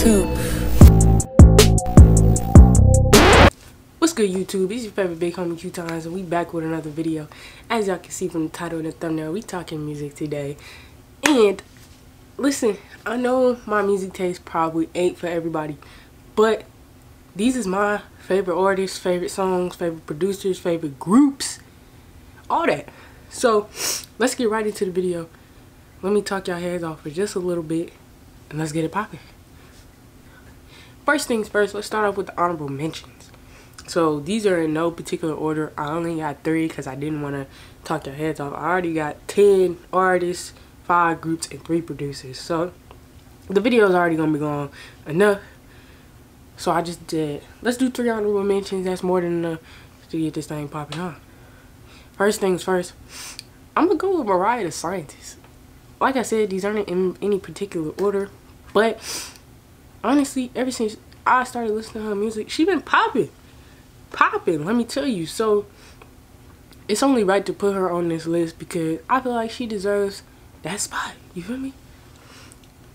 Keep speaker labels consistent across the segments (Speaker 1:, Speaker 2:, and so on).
Speaker 1: YouTube. What's good, YouTube? It's your favorite big homie Q Times, and we back with another video. As y'all can see from the title and the thumbnail, we talking music today. And listen, I know my music taste probably ain't for everybody, but these is my favorite artists, favorite songs, favorite producers, favorite groups, all that. So let's get right into the video. Let me talk y'all heads off for just a little bit, and let's get it popping. First things first, let's start off with the honorable mentions. So these are in no particular order. I only got 3 because I didn't want to talk your heads off. I already got 10 artists, 5 groups, and 3 producers. So the video is already going to be long enough. So I just did, let's do 3 honorable mentions. That's more than enough to get this thing popping off. First things first, I'm going to go with Mariah the Scientist. Like I said, these aren't in any particular order, but honestly, ever since I started listening to her music, she been popping, let me tell you. So it's only right to put her on this list because I feel like she deserves that spot, you feel me?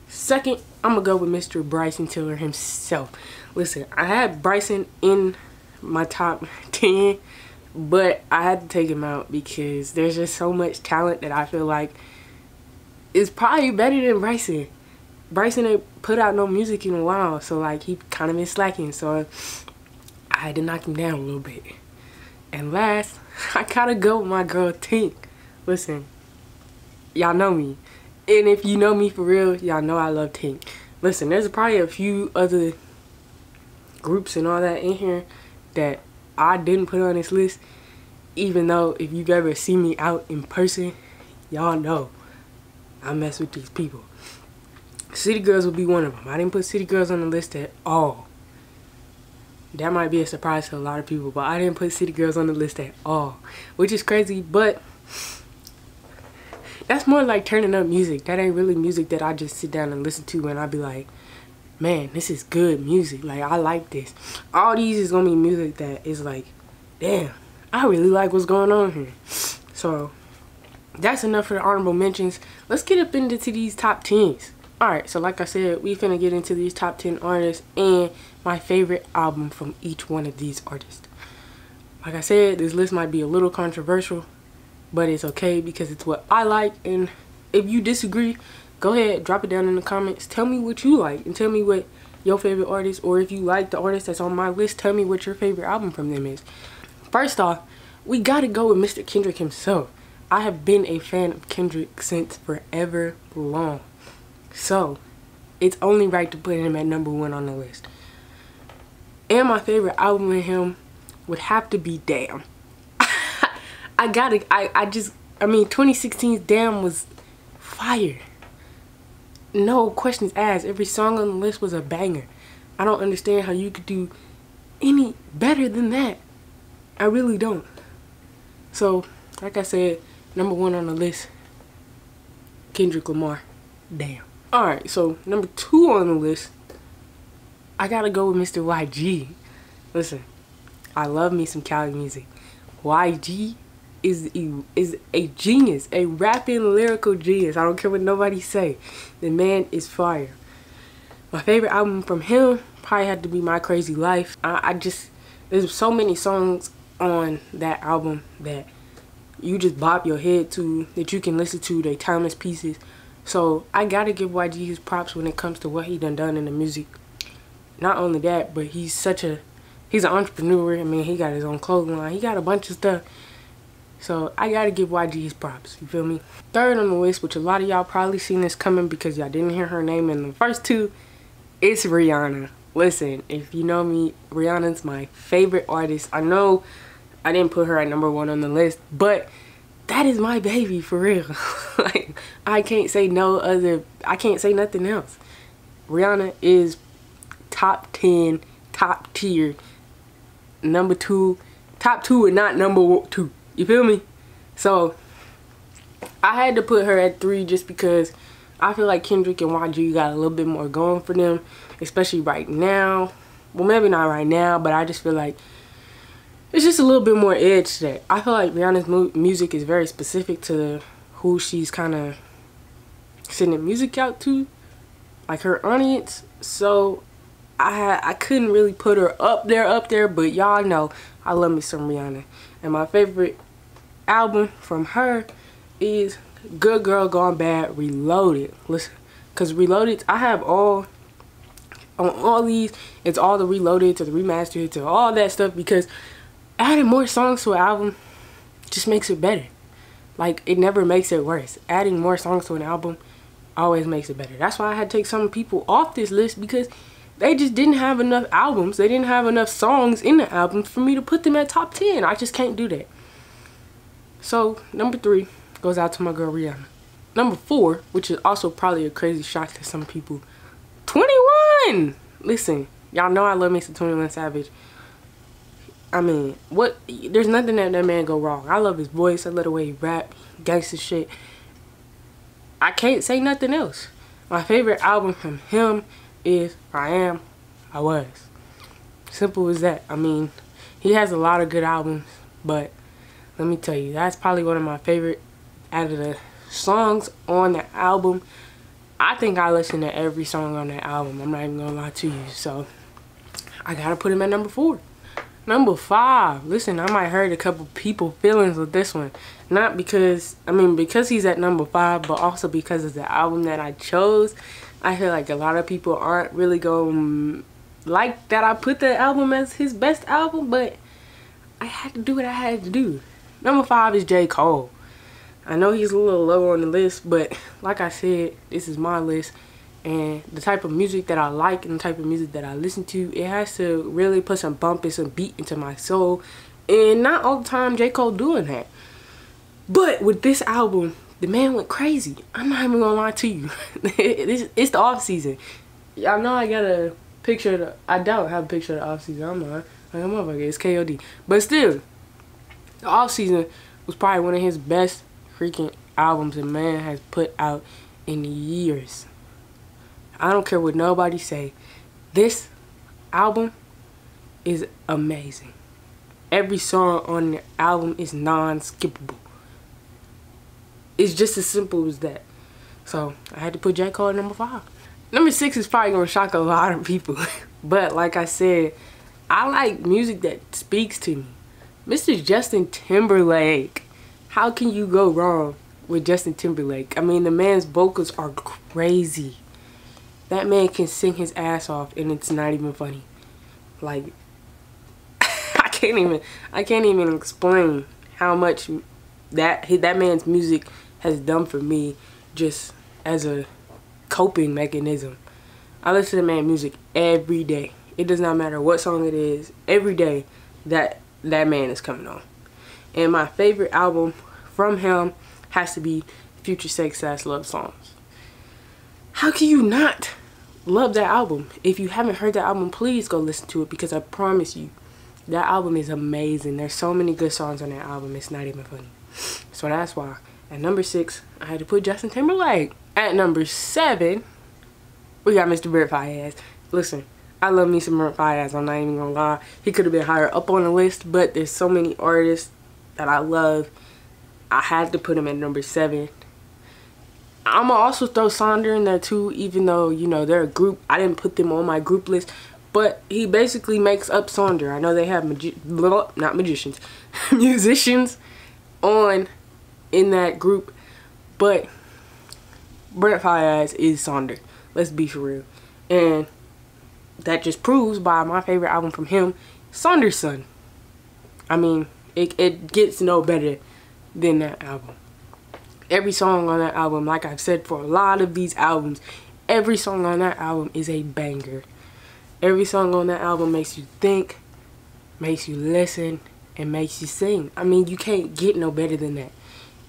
Speaker 1: Second, I'm gonna go with Mr. Bryson Tiller himself. Listen, I had Bryson in my top 10, but I had to take him out because there's just so much talent that I feel like is probably better than Bryson. Bryson ain't put out no music in a while, so like he kind of been slacking, so I had to knock him down a little bit. And last, I gotta go with my girl Tink. Listen, y'all know me, and if you know me for real, y'all know I love Tink. Listen, there's probably a few other groups and all that in here that I didn't put on this list, even though if you've ever seen me out in person, y'all know I mess with these people. City Girls will be one of them. I didn't put City Girls on the list at all. That might be a surprise to a lot of people, but I didn't put City Girls on the list at all, which is crazy, but that's more like turning up music. That ain't really music that I just sit down and listen to and I be like, man, this is good music. Like, I like this. All these is gonna be music that is like, damn, I really like what's going on here. So that's enough for the honorable mentions. Let's get up into these top 10s. Alright, so like I said, we finna get into these top 10 artists and my favorite album from each one of these artists. Like I said, this list might be a little controversial, but it's okay because it's what I like. And if you disagree, go ahead, drop it down in the comments. Tell me what you like and tell me what your favorite artist, or if you like the artist that's on my list, tell me what your favorite album from them is. First off, we gotta go with Mr. Kendrick himself. I have been a fan of Kendrick since forever long. So it's only right to put him at #1 on the list. And my favorite album of him would have to be Damn. I mean 2016's Damn was fire. No questions asked. Every song on the list was a banger. I don't understand how you could do any better than that. I really don't. So like I said, #1 on the list, Kendrick Lamar, Damn. Alright, so #2 on the list, I gotta go with Mr. YG. Listen, I love me some Cali music. YG is a genius, a rapping lyrical genius. I don't care what nobody say. The man is fire. My favorite album from him probably had to be My Crazy Life. There's so many songs on that album that you just bop your head to, that you can listen to. They timeless pieces. So I gotta give YG his props when it comes to what he done in the music. Not only that, but he's an entrepreneur. I mean, he got his own clothing line. He got a bunch of stuff. So I gotta give YG his props. You feel me? Third on the list, which a lot of y'all probably seen this coming because y'all didn't hear her name in the first 2, it's Rihanna. Listen, if you know me, Rihanna's my favorite artist. I know I didn't put her at #1 on the list, but that is my baby for real. Like, I can't say nothing else. Rihanna is top 10, top tier, #2, top 2 and not #2. You feel me? So I had to put her at 3 just because I feel like Kendrick and YG got a little bit more going for them, especially right now. Well, maybe not right now, but I just feel like it's just a little bit more edge to that. I feel like Rihanna's music is very specific to who she's kind of sending music out to. like her audience, so I couldn't really put her up there, but y'all know I love me some Rihanna. And my favorite album from her is Good Girl Gone Bad Reloaded. Listen, because Reloaded, I have all on all these, it's all the Reloaded to the remastered to all that stuff, because adding more songs to an album just makes it better. Like, it never makes it worse. Adding more songs to an album always makes it better. That's why I had to take some people off this list, because they just didn't have enough albums. They didn't have enough songs in the albums for me to put them at top 10. I just can't do that. So, number 3 goes out to my girl Rihanna. Number 4, which is also probably a crazy shock to some people, 21! Listen, y'all know I love me some 21 Savage. I mean, there's nothing that man go wrong. I love his voice. I love the way he rap, gangsta shit. I can't say nothing else. My favorite album from him is I Am, I Was. Simple as that. I mean, he has a lot of good albums, but let me tell you, that's probably one of my favorite out of the songs on the album. I think I listen to every song on that album. I'm not even gonna lie to you. So I gotta put him at number 4. Number 5. Listen, I might hurt a couple people feelings with this one. Not because, I mean, because he's at number 5, but also because it's the album that I chose. I feel like a lot of people aren't really going to like that I put the album as his best album, but I had to do what I had to do. Number 5 is J. Cole. I know he's a little low on the list, but like I said, this is my list. And the type of music that I like and the type of music that I listen to, it has to really put some bump and some beat into my soul. And not all the time J. Cole doing that. But with this album, the man went crazy. I'm not even gonna lie to you. It's the off season. Y'all know I got a picture of the, I don't have a picture of the off season. I'm not. Like a motherfucker, it's KOD. But still, the off season was probably one of his best freaking albums the man has put out in years. I don't care what nobody say. This album is amazing. Every song on the album is non-skippable. It's just as simple as that. So I had to put J. Cole at number 5. Number 6 is probably gonna shock a lot of people. But like I said, I like music that speaks to me. Mr. Justin Timberlake. How can you go wrong with Justin Timberlake? I mean, the man's vocals are crazy. That man can sing his ass off and it's not even funny. Like, I can't even explain how much that man's music has done for me just as a coping mechanism. I listen to man's music every day. It does not matter what song it is. Every day that man is coming on. And my favorite album from him has to be Future Sex Sass Love Songs. How can you not love that album? If you haven't heard that album, please go listen to it, because I promise you, that album is amazing. There's so many good songs on that album, it's not even funny. So that's why at number 6, I had to put Justin Timberlake. At number 7, we got Mr. Brent Faiyaz. Listen, I love me some Brent Faiyaz, I'm not even gonna lie. He could have been higher up on the list, but there's so many artists that I love. I had to put him at number 7. I'm gonna also throw Sonder in there too, even though, you know, they're a group. I didn't put them on my group list, but he basically makes up Sonder. I know they have not magicians, musicians in that group, but Brent Faiyaz is Sonder. Let's be for real. And that just proves by my favorite album from him, Sonder's Son. I mean, it gets no better than that album. Every song on that album, like I've said for a lot of these albums, every song on that album is a banger. Every song on that album makes you think, makes you listen, and makes you sing. I mean, you can't get no better than that.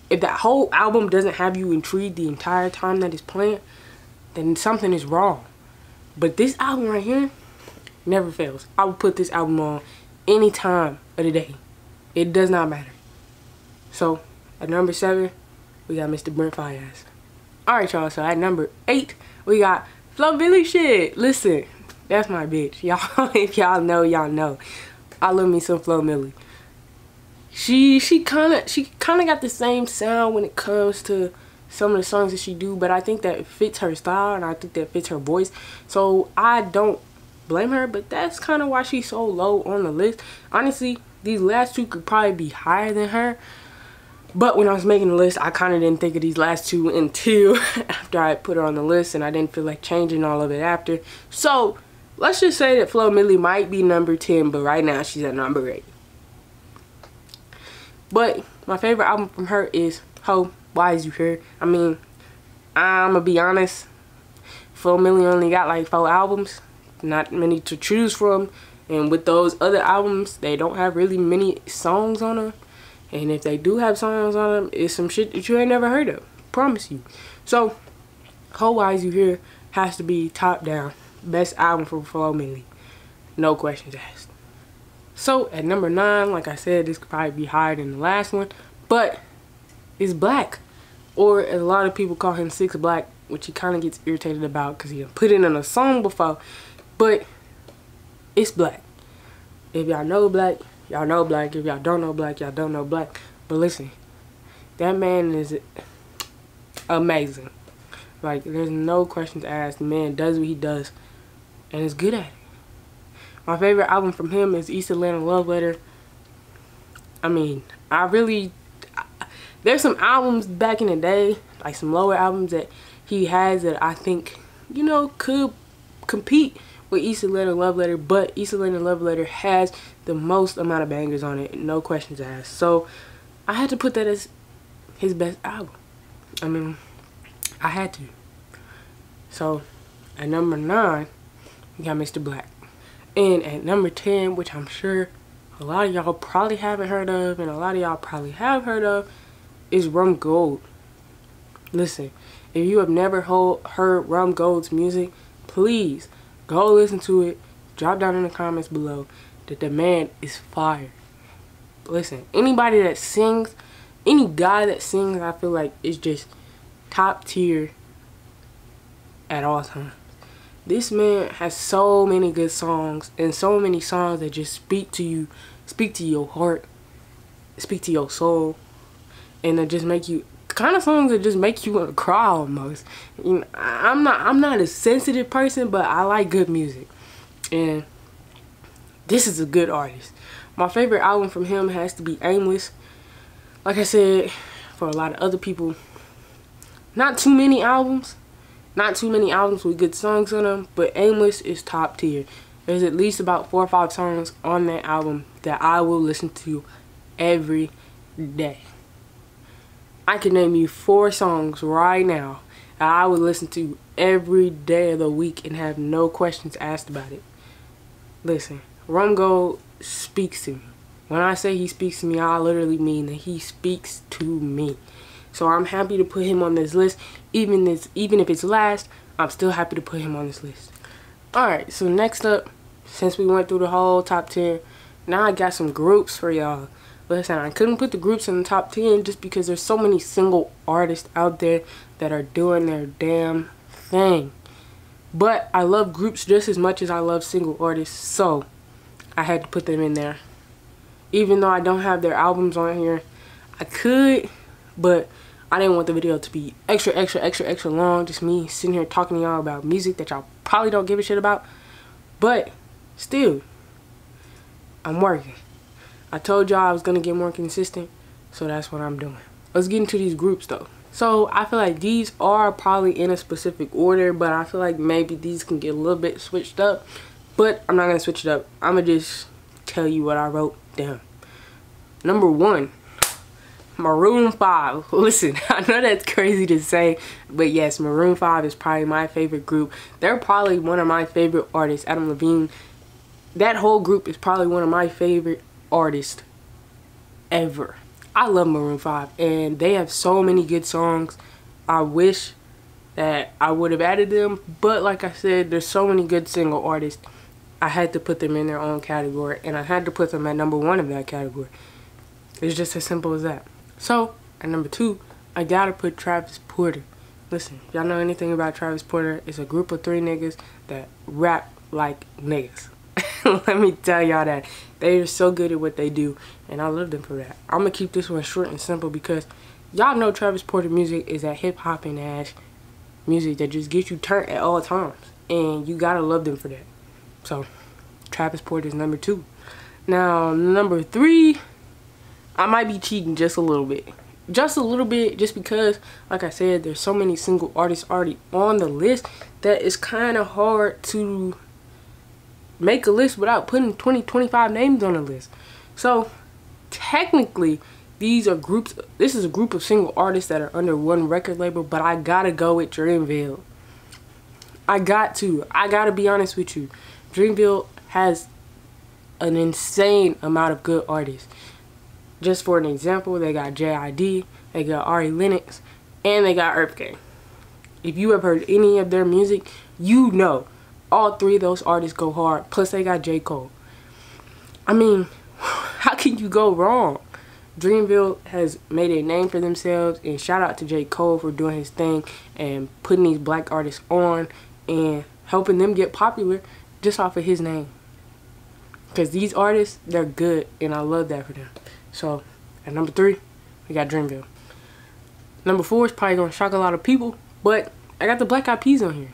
Speaker 1: If that whole album doesn't have you intrigued the entire time that it's playing, then something is wrong. But this album right here never fails. I would put this album on any time of the day. It does not matter. So, at number 7, we got Mr. Brent Faiyaz. Alright, y'all, so at number 8, we got Flo Milli shit. Listen, that's my bitch. Y'all, if y'all know, y'all know. I love me some Flo Milli. She kinda got the same sound when it comes to some of the songs that she do, but I think that fits her style and I think that fits her voice. So I don't blame her, but that's kind of why she's so low on the list. Honestly, these last two could probably be higher than her. But when I was making the list, I kind of didn't think of these last two until after I put her on the list, and I didn't feel like changing all of it after. So let's just say that Flo Milli might be number 10, but right now she's at number 8. But my favorite album from her is Ho, Why Is You Here? I mean, I'm gonna be honest, Flo Milli only got like 4 albums, not many to choose from, and with those other albums, they don't have really many songs on them. And if they do have songs on them, it's some shit that you ain't never heard of. Promise you. So, Ho, Why Is You Here has to be top down. Best album from Flo Milli. No questions asked. So, at number 9, like I said, this could probably be higher than the last one. But, it's Black. Or, as a lot of people call him 6 Black, which he kind of gets irritated about because he put it in a song before. But, it's Black. If y'all know Black, y'all know Black. If y'all don't know Black, y'all don't know Black. But listen, that man is amazing. Like, there's no questions asked. The man does what he does and is good at it. My favorite album from him is East Atlanta Love Letter. I mean, there's some albums back in the day, like some lower albums that he has that I think, you know, could compete with East Atlanta Love Letter, but East Atlanta Love Letter has the most amount of bangers on it, no questions asked. So I had to put that as his best album. I mean, I had to. So at number 9, we got Mr. Black. And at number 10, which I'm sure a lot of y'all probably haven't heard of, and a lot of y'all probably have heard of, is Rum Gold. Listen, if you have never heard Rum Gold's music, please go listen to it. Drop down in the comments below that the man is fire. Listen, anybody that sings, any guy that sings, I feel like is just top tier at all times. This man has so many good songs, and so many songs that just speak to you, speak to your heart, speak to your soul, and that just make you, kind of songs that just make you want to cry almost. You know, I'm not a sensitive person, but I like good music, and this is a good artist. My favorite album from him has to be Aimless. Like I said, for a lot of other people, not too many albums with good songs on them, but Aimless is top tier. There's at least about 4 or 5 songs on that album that I will listen to every day. I can name you 4 songs right now that I would listen to every day of the week and have no questions asked about it. Listen, Rum Gold speaks to me. When I say he speaks to me, I literally mean that he speaks to me. So I'm happy to put him on this list. Even if it's last, I'm still happy to put him on this list. Alright, so next up, since we went through the whole top 10, now I got some groups for y'all. Listen, I couldn't put the groups in the top 10 just because there's so many single artists out there that are doing their damn thing. But I love groups just as much as I love single artists, so I had to put them in there. Even though I don't have their albums on here, I could, but I didn't want the video to be extra long, just me sitting here talking to y'all about music that y'all probably don't give a shit about. But still, I'm working. I told y'all I was gonna get more consistent, so that's what I'm doing. Let's get into these groups though. So I feel like these are probably in a specific order, but I feel like maybe these can get a little bit switched up. But I'm not gonna switch it up. I'm gonna just tell you what I wrote down. Number 1, Maroon 5. Listen, I know that's crazy to say, but yes, Maroon 5 is probably my favorite group. They're probably one of my favorite artists. Adam Levine, that whole group is probably one of my favorite artists ever. I love Maroon 5, and they have so many good songs. I wish that I would have added them, but like I said, there's so many good single artists. I had to put them in their own category, and I had to put them at number 1 of that category. It's just as simple as that. So, at number 2, I gotta put Travis Porter. Listen, y'all know anything about Travis Porter? It's a group of 3 niggas that rap like niggas. Let me tell y'all that. They are so good at what they do, and I love them for that. I'm gonna keep this one short and simple because y'all know Travis Porter music is that hip hop and ass music that just gets you turned at all times, and you gotta love them for that. So Travis Porter is number 2. Now number 3, I might be cheating just a little bit. Just because, like I said, there's so many single artists already on the list that it's kind of hard to make a list without putting 20-25 names on the list. So technically this is a group of single artists that are under one record label, but I gotta go with Dreamville. I gotta be honest with you. Dreamville has an insane amount of good artists. Just for an example, they got JID, they got Ari Lennox, and they got Earth Gang. If you have heard any of their music, you know all 3 of those artists go hard. Plus they got J. Cole. I mean, how can you go wrong? Dreamville has made a name for themselves, and shout out to J. Cole for doing his thing and putting these black artists on and helping them get popular just off of his name. Because these artists, they're good, and I love that for them. So at number 3, we got Dreamville. Number 4 is probably gonna shock a lot of people, but I got the Black Eyed Peas on here.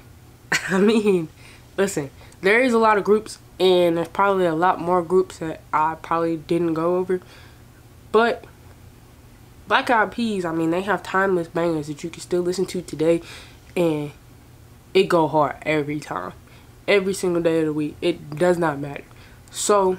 Speaker 1: I mean, listen, there is a lot of groups, and there's probably a lot more groups that I probably didn't go over. But Black Eyed Peas, I mean, they have timeless bangers that you can still listen to today, and it go hard every time. Every single day of the week. It does not matter. So,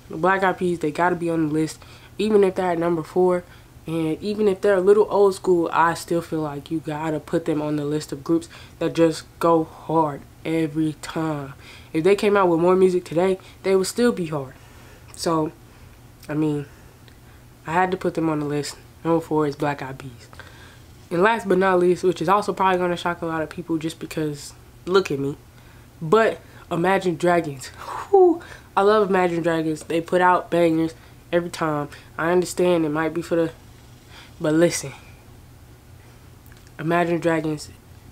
Speaker 1: the Black Eyed Peas, they gotta be on the list. Even if they're at number 4, and even if they're a little old school, I still feel like you gotta put them on the list of groups that just go hard every time. If they came out with more music today, they would still be hard. So, I mean, I had to put them on the list. Number 4 is Black Eyed Peas. And last but not least, which is also probably gonna shock a lot of people just because, look at me, but Imagine Dragons. Whew, I love Imagine Dragons. They put out bangers every time. I understand it might be for the, but listen, Imagine Dragons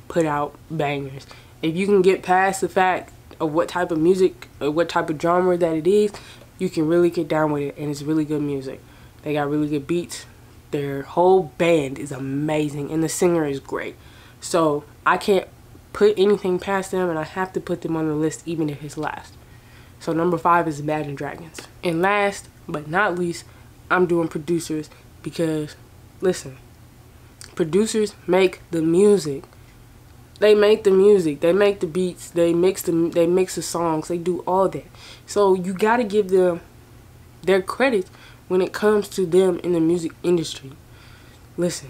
Speaker 1: put out bangers. If you can get past the fact of what type of music or what type of genre that it is, you can really get down with it, and it's really good music. They got really good beats. Their whole band is amazing, and the singer is great. So I can't put anything past them, and I have to put them on the list even if it's last. So number 5 is Imagine Dragons. And last but not least, I'm doing producers because, listen, producers make the music. They make the music, they make the beats, they mix the songs, they do all that. So you gotta give them their credit when it comes to them in the music industry. Listen,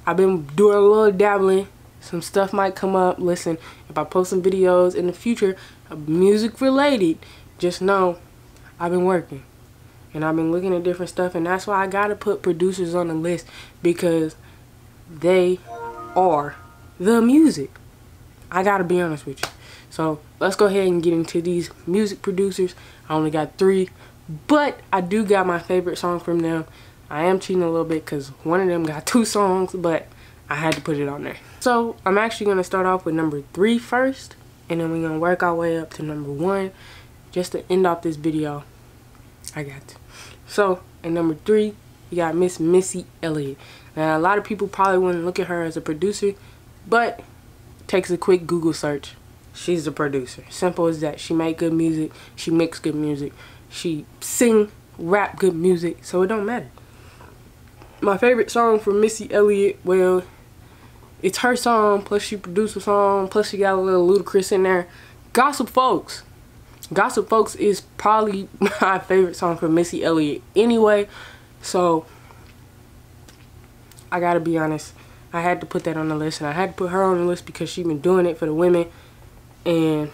Speaker 1: I've been doing a little dabbling. Some stuff might come up. Listen, if I post some videos in the future, music related, just know I've been working. And I've been looking at different stuff, and that's why I gotta put producers on the list, because they are the music. I gotta be honest with you. So let's go ahead and get into these music producers. I only got 3, but I do got my favorite song from them. I am cheating a little bit because one of them got 2 songs, but I had to put it on there. So I'm actually gonna start off with number 3 first, and then we're gonna work our way up to number 1 just to end off this video. I got to. So at number 3, we got Miss Missy Elliott. Now a lot of people probably wouldn't look at her as a producer, but takes a quick Google search. She's the producer. Simple as that. She make good music. She makes good music. She sing, rap good music. So it don't matter. My favorite song from Missy Elliott, well, it's her song, plus she produced a song, plus she got a little Ludacris in there. Gossip Folks. Gossip Folks is probably my favorite song from Missy Elliott anyway. So I gotta be honest, I had to put that on the list, and I had to put her on the list because she's been doing it for the women, and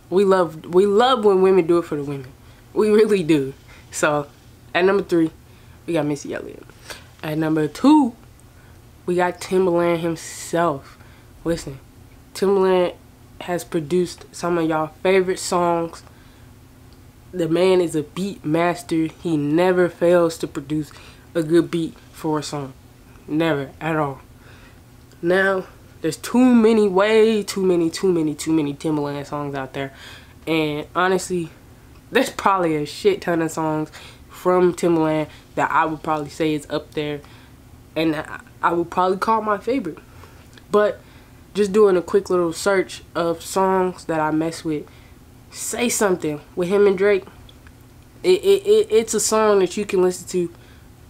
Speaker 1: we love when women do it for the women. We really do. So at number 3, we got Missy Elliott. At number 2, we got Timbaland himself. Listen, Timbaland has produced some of y'all favorite songs. The man is a beat master. He never fails to produce a good beat for a song. Never at all. Now, there's way too many Timbaland songs out there. And honestly, there's probably a shit ton of songs from Timbaland that I would probably say is up there and I would probably call my favorite. But just doing a quick little search of songs that I mess with, Say Something with him and Drake, it's a song that you can listen to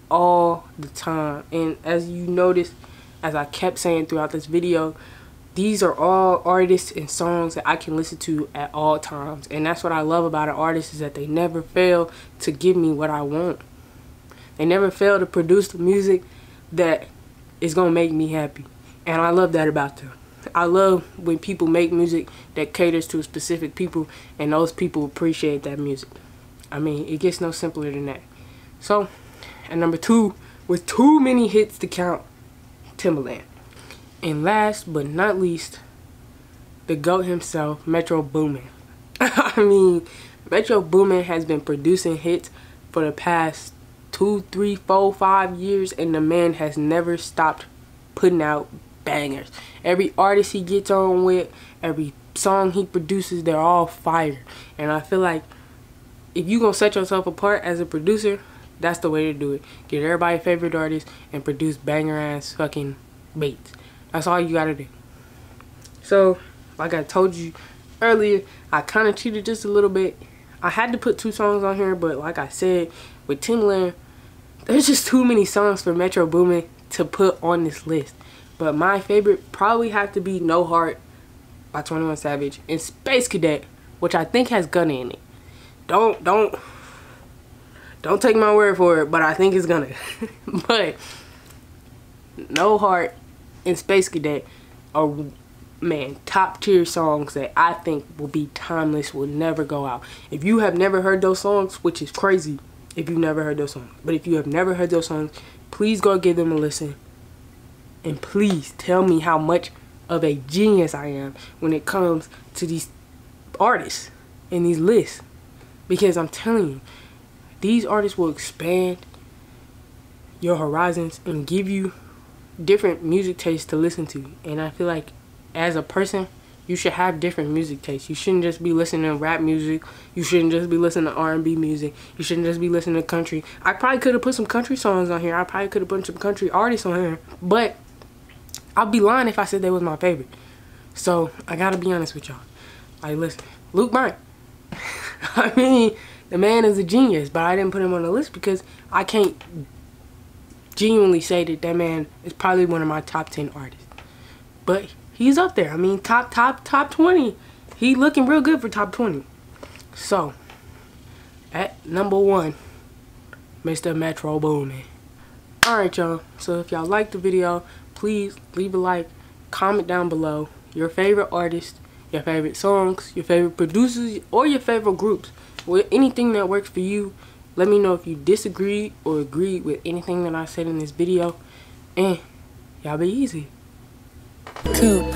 Speaker 1: all the time. And as you notice, as I kept saying throughout this video, these are all artists and songs that I can listen to at all times. And that's what I love about an artist, is that they never fail to give me what I want. They never fail to produce the music that is gonna make me happy. And I love that about them. I love when people make music that caters to specific people and those people appreciate that music. I mean, it gets no simpler than that. So, at number 2, with too many hits to count, Timbaland. And last but not least, the GOAT himself, Metro Boomin. I mean, Metro Boomin has been producing hits for the past 2, 3, 4, 5 years, and the man has never stopped putting out bangers. Every artist he gets on with, every song he produces, they're all fire. And I feel like if you gonna set yourself apart as a producer, that's the way to do it. Get everybody's favorite artist and produce banger ass fucking beats. That's all you gotta do. So, like I told you earlier, I kind of cheated just a little bit. I had to put 2 songs on here, but like I said, with Timbaland, there's just too many songs for Metro Boomin to put on this list. But my favorite probably have to be No Heart by 21 Savage and Space Cadet, which I think has Gunna in it. Don't take my word for it, but I think it's Gunna. But No Heart and Space Cadet are, man, top tier songs that I think will be timeless, will never go out. If you have never heard those songs, which is crazy if you've never heard those songs, but if you have never heard those songs, please go give them a listen. And please tell me how much of a genius I am when it comes to these artists and these lists. Because I'm telling you, these artists will expand your horizons and give you different music tastes to listen to. And I feel like as a person, you should have different music tastes. You shouldn't just be listening to rap music. You shouldn't just be listening to R&B music. You shouldn't just be listening to country. I probably could have put some country songs on here. I probably could have put some country artists on here. But I'd be lying if I said they was my favorite. So I gotta be honest with y'all. Like, listen, Luke Bryan. I mean, the man is a genius, but I didn't put him on the list because I can't genuinely say that that man is probably one of my top 10 artists. But he's up there. I mean, top 20. He looking real good for top 20. So, at number 1, Mr. Metro Boomin. Alright, y'all. So if y'all liked the video, please leave a like, comment down below your favorite artist, your favorite songs, your favorite producers, or your favorite groups. With anything that works for you. Let me know if you disagree or agree with anything that I said in this video. And y'all be easy.
Speaker 2: Coop.